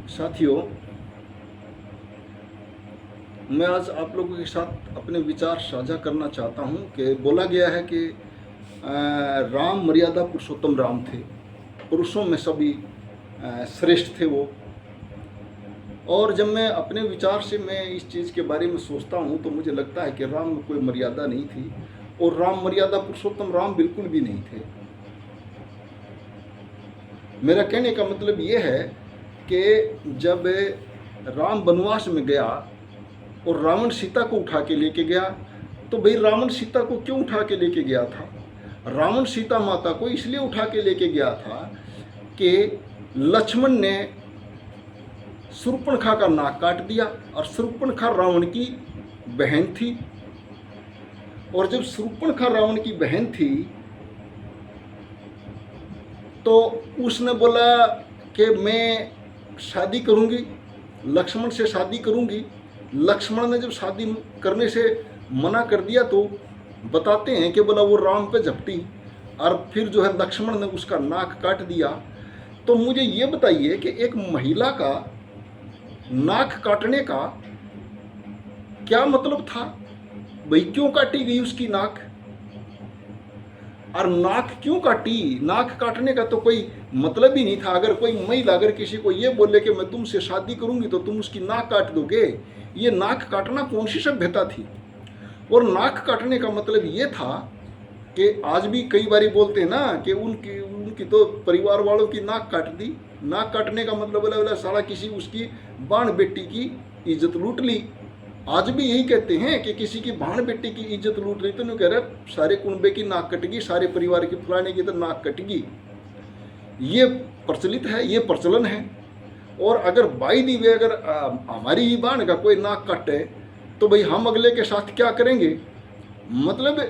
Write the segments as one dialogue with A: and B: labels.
A: साथियों, मैं आज आप लोगों के साथ अपने विचार साझा करना चाहता हूं कि बोला गया है कि राम मर्यादा पुरुषोत्तम राम थे, पुरुषों में सभी श्रेष्ठ थे वो। और जब मैं अपने विचार से मैं इस चीज़ के बारे में सोचता हूं तो मुझे लगता है कि राम में कोई मर्यादा नहीं थी और राम मर्यादा पुरुषोत्तम राम बिल्कुल भी नहीं थे। मेरा कहने का मतलब ये है कि जब राम वनवास में गया और रावण सीता को उठा के लेके गया, तो भाई रावण सीता को क्यों उठा के लेके गया था? रावण सीता माता को इसलिए उठा के लेके गया था कि लक्ष्मण ने शूर्पणखा का नाक काट दिया, और शूर्पणखा रावण की बहन थी। और जब शूर्पणखा रावण की बहन थी तो उसने बोला कि मैं शादी करूंगी, लक्ष्मण से शादी करूंगी। लक्ष्मण ने जब शादी करने से मना कर दिया तो बताते हैं कि बोला वो राम पे झपटी और फिर जो है लक्ष्मण ने उसका नाक काट दिया। तो मुझे ये बताइए कि एक महिला का नाक काटने का क्या मतलब था? भाई क्यों काटी गई उसकी नाक? और नाक क्यों काटी? नाक काटने का तो कोई मतलब ही नहीं था। अगर कोई महिला अगर किसी को ये बोले कि मैं तुमसे शादी करूंगी तो तुम उसकी नाक काट दोगे, ये नाक काटना कौन सी सभ्यता थी? और नाक काटने का मतलब ये था कि आज भी कई बारी बोलते हैं ना कि उनकी उनकी तो परिवार वालों की नाक काट दी। नाक काटने का मतलब बोला बोला साला किसी उसकी बाण बेटी की इज्जत लूट ली। आज भी यही कहते हैं कि किसी की भाण बेटी की इज्जत लूट रही, तो नहीं कह रहे सारे कुनबे की नाक कटेगी, सारे परिवार की फलाने की तो नाक कटेगी। ये प्रचलित है, ये प्रचलन है। और अगर बाई दी वे अगर हमारी ही बाण का कोई नाक काटे तो भाई हम अगले के साथ क्या करेंगे? मतलब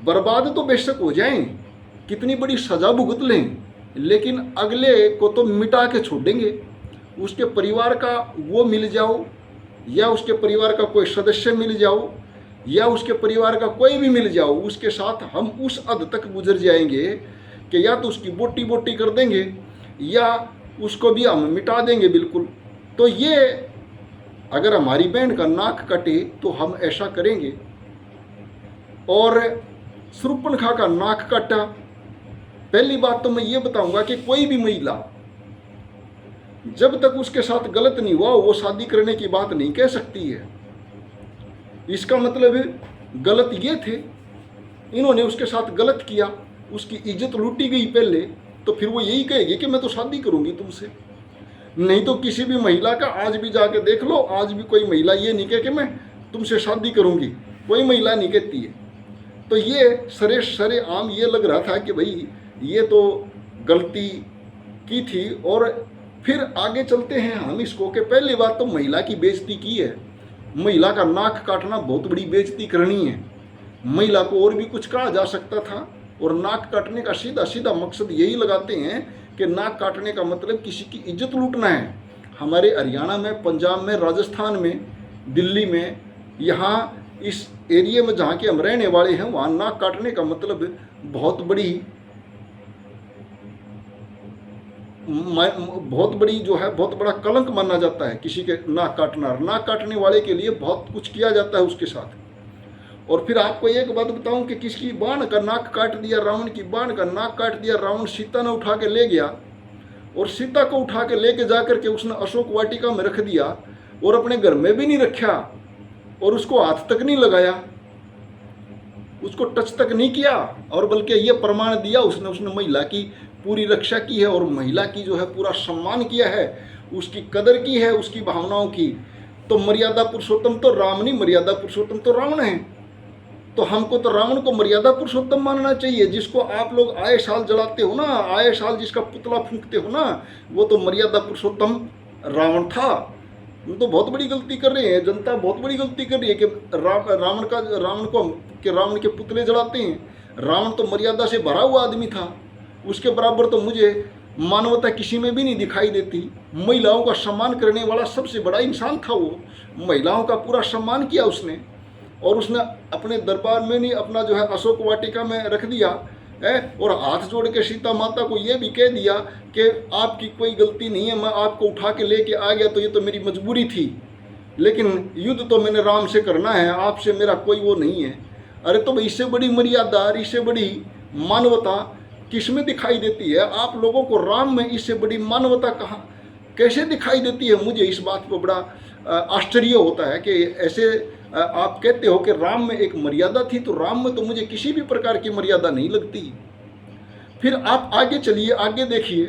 A: बर्बाद तो बेशक हो जाएं, कितनी बड़ी सजा भुगत लें, लेकिन अगले को तो मिटा के छोड़ेंगे। उसके परिवार का वो मिल जाओ या उसके परिवार का कोई सदस्य मिल जाओ या उसके परिवार का कोई भी मिल जाओ, उसके साथ हम उस हद तक गुजर जाएंगे कि या तो उसकी बोटी बोटी कर देंगे या उसको भी हम मिटा देंगे बिल्कुल। तो ये अगर हमारी बहन का नाक कटे तो हम ऐसा करेंगे। और शूर्पणखा का नाक काटा। पहली बात तो मैं ये बताऊंगा कि कोई भी महिला जब तक उसके साथ गलत नहीं हुआ वो शादी करने की बात नहीं कह सकती है। इसका मतलब गलत ये थे, इन्होंने उसके साथ गलत किया, उसकी इज्जत लूटी गई पहले, तो फिर वो यही कहेगी कि मैं तो शादी करूंगी तुमसे। नहीं तो किसी भी महिला का आज भी जाके देख लो, आज भी कोई महिला ये नहीं कहे कि मैं तुमसे शादी करूंगी, कोई महिला नहीं कहती है। तो ये सरे आम ये लग रहा था कि भाई ये तो गलती की थी। और फिर आगे चलते हैं हम इसको कि पहली बात तो महिला की बेइज्जती की है। महिला का नाक काटना बहुत बड़ी बेइज्जती करनी है। महिला को और भी कुछ कहा जा सकता था, और नाक काटने का सीधा सीधा मकसद यही लगाते हैं कि नाक काटने का मतलब किसी की इज्जत लूटना है। हमारे हरियाणा में, पंजाब में, राजस्थान में, दिल्ली में, यहाँ इस एरिया में जहाँ के हम रहने वाले हैं वहाँ नाक काटने का मतलब बहुत बड़ी जो है बहुत बड़ा कलंक माना जाता है किसी के नाक काटना। नाक काटने वाले के लिए बहुत कुछ किया जाता है उसके साथ। और फिर आपको एक बात बताऊं कि किसकी बाण का नाक काट दिया, रावण की बाण का नाक काट दिया। रावण सीता ने उठा के ले गया और सीता को उठा के लेके जाकर के उसने अशोक वाटिका में रख दिया और अपने घर में भी नहीं रखा और उसको हाथ तक नहीं लगाया, उसको टच तक नहीं किया। और बल्कि ये प्रमाण दिया उसने महिला की पूरी रक्षा की है और महिला की जो है पूरा सम्मान किया है, उसकी कदर की है, उसकी भावनाओं की। तो मर्यादा पुरुषोत्तम तो राम नहीं, मर्यादा पुरुषोत्तम तो रावण है। तो हमको तो रावण को मर्यादा पुरुषोत्तम मानना चाहिए। जिसको आप लोग आए साल जलाते हो ना, आए साल जिसका पुतला फूंकते हो ना, वो तो मर्यादा पुरुषोत्तम रावण था। वो तो बहुत बड़ी गलती कर रहे हैं, जनता बहुत बड़ी गलती कर रही है कि रावण के पुतले जलाते हैं। रावण तो मर्यादा से भरा हुआ आदमी था, उसके बराबर तो मुझे मानवता किसी में भी नहीं दिखाई देती। महिलाओं का सम्मान करने वाला सबसे बड़ा इंसान था वो। महिलाओं का पूरा सम्मान किया उसने, और उसने अपने दरबार में नहीं, अपना जो है अशोक वाटिका में रख दिया है, और हाथ जोड़ के सीता माता को ये भी कह दिया कि आपकी कोई गलती नहीं है, मैं आपको उठा के लेके आ गया तो ये तो मेरी मजबूरी थी, लेकिन युद्ध तो मैंने राम से करना है, आपसे मेरा कोई वो नहीं है। अरे तो इससे बड़ी मर्यादा, इससे बड़ी मानवता किस में दिखाई देती है? आप लोगों को राम में इससे बड़ी मानवता कहाँ कैसे दिखाई देती है? मुझे इस बात पर बड़ा आश्चर्य होता है कि ऐसे आप कहते हो कि राम में एक मर्यादा थी, तो राम में तो मुझे किसी भी प्रकार की मर्यादा नहीं लगती। फिर आप आगे चलिए, आगे देखिए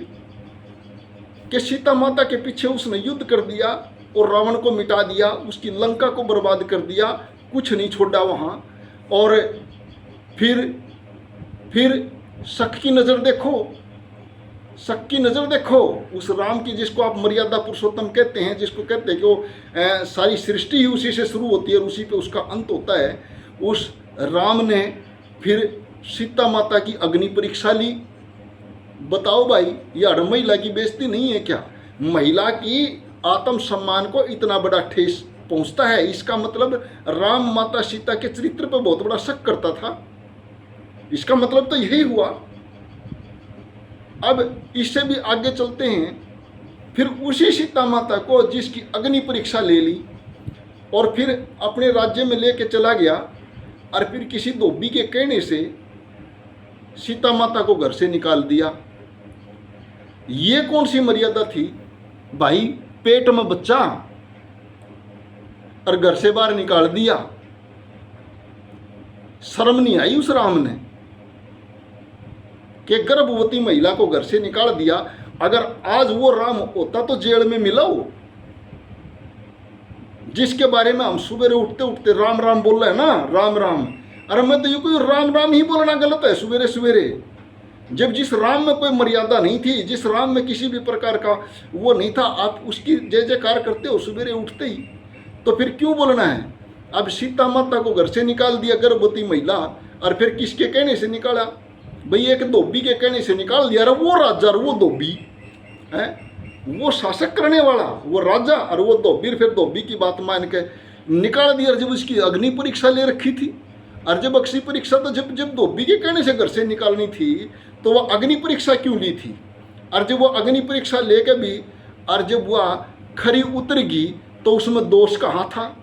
A: कि सीता माता के पीछे उसने युद्ध कर दिया और रावण को मिटा दिया, उसकी लंका को बर्बाद कर दिया, कुछ नहीं छोड़ा वहाँ। और फिर शक की नज़र देखो, शक की नज़र देखो उस राम की, जिसको आप मर्यादा पुरुषोत्तम कहते हैं, जिसको कहते हैं कि वो सारी सृष्टि ही उसी से शुरू होती है और उसी पे उसका अंत होता है। उस राम ने फिर सीता माता की अग्नि परीक्षा ली। बताओ भाई, ये हर महिला की बेइज्जती नहीं है क्या? महिला की आत्मसम्मान को इतना बड़ा ठेस पहुंचता है, इसका मतलब राम माता सीता के चरित्र पर बहुत बड़ा शक करता था। इसका मतलब तो यही हुआ। अब इससे भी आगे चलते हैं। फिर उसी सीता माता को जिसकी अग्नि परीक्षा ले ली और फिर अपने राज्य में लेके चला गया, और फिर किसी धोबी के कहने से सीता माता को घर से निकाल दिया। ये कौन सी मर्यादा थी भाई? पेट में बच्चा और घर से बाहर निकाल दिया। शर्म नहीं आई उस राम ने कि गर्भवती महिला को घर से निकाल दिया? अगर आज वो राम होता तो जेल में मिला हो, जिसके बारे में हम सुबह उठते उठते राम राम बोल रहे हैं ना, राम राम। अरे मैं तो ये कोई राम राम ही बोलना गलत है सवेरे सवेरे? जब जिस राम में कोई मर्यादा नहीं थी, जिस राम में किसी भी प्रकार का वो नहीं था, आप उसकी जय जयकार करते हो सवेरे उठते ही, तो फिर क्यों बोलना है? अब सीता माता को घर से निकाल दिया गर्भवती महिला, और फिर किसके कहने से निकाला भाई? एक धोबी के कहने से निकाल दिया। वो राजा और वो धोबी है, वो शासक करने वाला, वो राजा और वो धोबी, फिर धोबी की बात मान के निकाल दिया। जब उसकी अग्नि परीक्षा ले रखी थी, और जब अग्नि परीक्षा तो जब धोबी के कहने से घर से निकालनी थी, तो वह अग्नि परीक्षा क्यों ली थी? और जब वो अग्नि परीक्षा लेके भी और जब वह खरी उतरेगी तो उसमें दोष कहाँ था?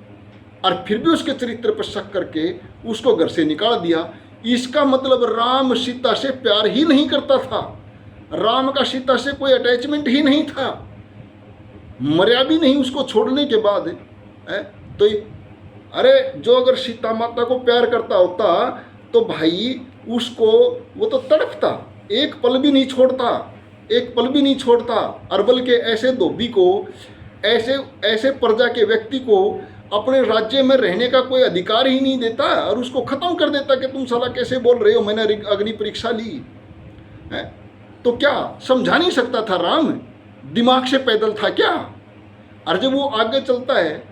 A: और फिर भी उसके चरित्र पर शक करके उसको घर से निकाल दिया। इसका मतलब राम सीता से प्यार ही नहीं करता था, राम का सीता से कोई अटैचमेंट ही नहीं था, मर्या भी नहीं उसको छोड़ने के बाद है। तो अरे जो अगर सीता माता को प्यार करता होता तो भाई उसको वो तो तड़पता, एक पल भी नहीं छोड़ता, एक पल भी नहीं छोड़ता। और बल्कि ऐसे धोबी को, ऐसे प्रजा के व्यक्ति को अपने राज्य में रहने का कोई अधिकार ही नहीं देता, और उसको खत्म कर देता कि तुम साला कैसे बोल रहे हो, मैंने अग्नि परीक्षा ली है। तो क्या समझा नहीं सकता था राम? दिमाग से पैदल था क्या? और जब वो आगे चलता है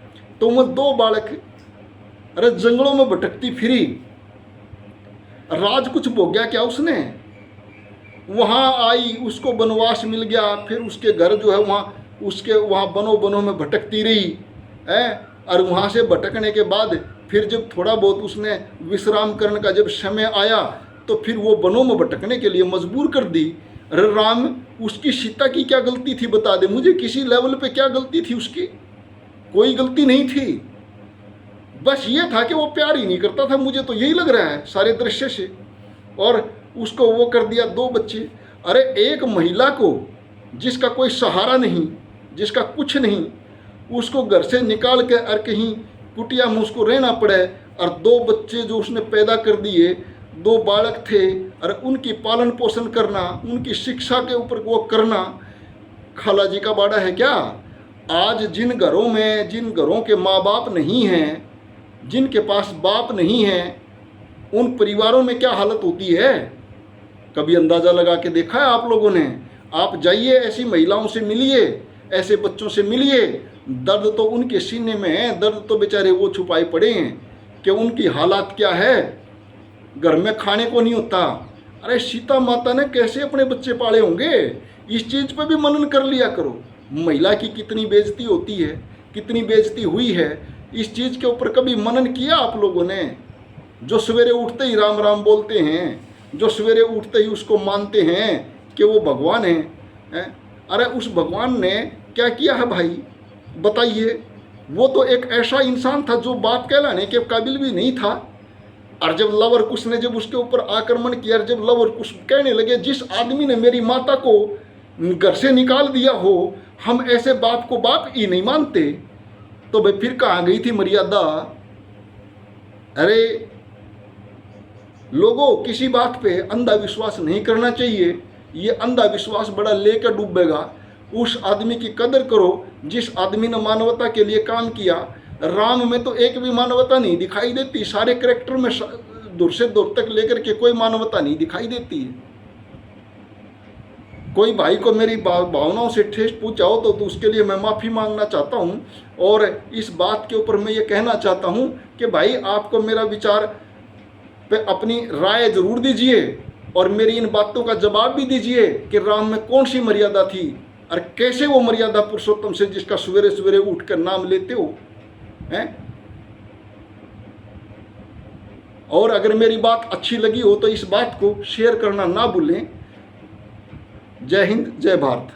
A: तो वो दो बालक अरे जंगलों में भटकती फिरी, राज कुछ भोग्या क्या उसने? वहाँ आई, उसको वनवास मिल गया, फिर उसके घर जो है वहाँ बनों में भटकती रही है। और वहाँ से भटकने के बाद फिर जब थोड़ा बहुत उसने विश्राम करने का जब समय आया तो फिर वो वनों में भटकने के लिए मजबूर कर दी। अरे राम, उसकी सीता की क्या गलती थी बता दे मुझे, किसी लेवल पे क्या गलती थी उसकी? कोई गलती नहीं थी, बस ये था कि वो प्यार ही नहीं करता था, मुझे तो यही लग रहा है सारे दृश्य से। और उसको वो कर दिया, दो बच्चे। अरे एक महिला को जिसका कोई सहारा नहीं, जिसका कुछ नहीं, उसको घर से निकाल के और कहीं कुटिया में उसको रहना पड़े, और दो बच्चे जो उसने पैदा कर दिए, दो बालक थे, और उनकी पालन पोषण करना, उनकी शिक्षा के ऊपर वो करना, खाला जी का बाड़ा है क्या? आज जिन घरों के माँ बाप नहीं हैं, जिनके पास बाप नहीं है, उन परिवारों में क्या हालत होती है? कभी अंदाज़ा लगा के देखा है आप लोगों ने? आप जाइए, ऐसी महिलाओं से मिलिए, ऐसे बच्चों से मिलिए, दर्द तो उनके सीने में है, दर्द तो बेचारे वो छुपाए पड़े हैं कि उनकी हालात क्या है, घर में खाने को नहीं होता। अरे सीता माता ने कैसे अपने बच्चे पाले होंगे? इस चीज़ पे भी मनन कर लिया करो। महिला की कितनी बेइज्जती होती है, कितनी बेइज्जती हुई है, इस चीज़ के ऊपर कभी मनन किया आप लोगों ने? जो सवेरे उठते ही राम राम बोलते हैं, जो सवेरे उठते ही उसको मानते हैं कि वो भगवान हैं? अरे उस भगवान ने क्या किया है भाई, बताइए। वो तो एक ऐसा इंसान था जो बाप कहलाने के काबिल भी नहीं था। और जब लवर कुश ने जब उसके ऊपर आक्रमण किया, जब लवर कुश कहने लगे जिस आदमी ने मेरी माता को घर से निकाल दिया हो, हम ऐसे बाप को बाप ही नहीं मानते, तो भाई फिर कहाँ गई थी मर्यादा? अरे लोगों, किसी बात पे अंधा विश्वास नहीं करना चाहिए। ये अंधा विश्वास बड़ा लेकर डूबेगा। उस आदमी की कदर करो जिस आदमी ने मानवता के लिए काम किया। राम में तो एक भी मानवता नहीं दिखाई देती, सारे कैरेक्टर में दूर से दूर तक लेकर के कोई मानवता नहीं दिखाई देती है। कोई भाई को मेरी भावनाओं से ठेस पहुंचाओ तो उसके लिए मैं माफ़ी मांगना चाहता हूं। और इस बात के ऊपर मैं ये कहना चाहता हूं कि भाई आपको मेरा विचार पे अपनी राय जरूर दीजिए और मेरी इन बातों का जवाब भी दीजिए कि राम में कौन सी मर्यादा थी और कैसे वो मर्यादा पुरुषोत्तम से जिसका सवेरे सवेरे उठकर नाम लेते हो हैं। और अगर मेरी बात अच्छी लगी हो तो इस बात को शेयर करना ना भूलें। जय हिंद, जय भारत।